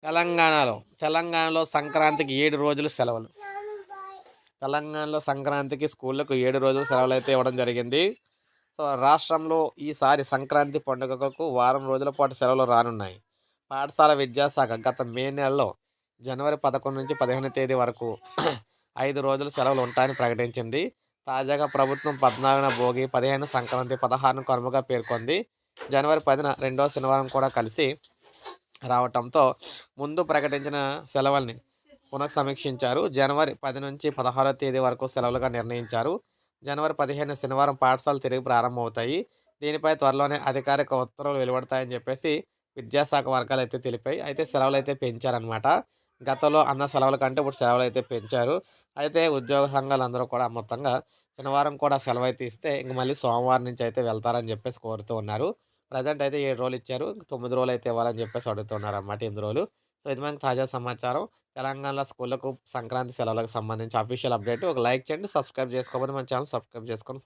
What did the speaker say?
తెలంగాణలో సంక్రాంతికి 7 రోజులు సెలవులు. తెలంగాణలో సంక్రాంతికి స్కూళ్ళకు 7 రోజులు సెలవులైతే ఇవ్వడం జరిగింది. సో, రాష్ట్రంలో ఈసారి సంక్రాంతి పండుగకు వారం రోజుల పాటు సెలవులు రానున్నాయి. పాఠశాల విద్యాశాఖ గత మే నెలలో జనవరి 11 నుంచి 15 తేదీ వరకు 5 రోజులు సెలవులు ఉంటాయని ప్రకటించింది. తాజాగా ప్రభుత్వం 14న భోగి, 15 సంక్రాంతి, 16న కనుమగా పేర్కొంది. జనవరి 10న రెండవ శనివారం కూడా కలిసి రావటంతో ముందు ప్రకటించిన సెలవుల్ని పునఃసమీక్షించారు. జనవరి 10 నుంచి 16వ తేదీ వరకు సెలవులుగా నిర్ణయించారు. జనవరి 15 శనివారం పాఠశాలలు తిరిగి ప్రారంభమవుతాయి. దీనిపై త్వరలోనే అధికారిక ఉత్తర్వులు వెలువడతాయని చెప్పేసి విద్యాశాఖ వర్గాలైతే తెలిపాయి. అయితే సెలవులైతే పెంచారనమాట. గతంలో అన్న సెలవుల కంటే ఇప్పుడు సెలవులైతే పెంచారు. అయితే ఉద్యోగ సంఘాలందరూ కూడా మొత్తంగా శనివారం కూడా సెలవైతే ఇస్తే ఇంక మళ్ళీ సోమవారం నుంచి అయితే వెళ్తారని చెప్పేసి కోరుతూ ఉన్నారు. ప్రెజెంట్ అయితే 7 రోజులు ఇచ్చారు. 9 రోజులైతే ఇవ్వాలని చెప్పేసి అడుగుతున్నారన్నమాట 8 రోజులు. సో, ఇది మనకి తాజా సమాచారం. తెలంగాణలో స్కూళ్ళకు సంక్రాంతి సెలవులకు సంబంధించి అఫీషియల్ అప్డేట్. ఒక లైక్ చేయండి. సబ్స్క్రైబ్ చేసుకోకపోతే మన ఛానల్ సబ్స్క్రైబ్ చేసుకొని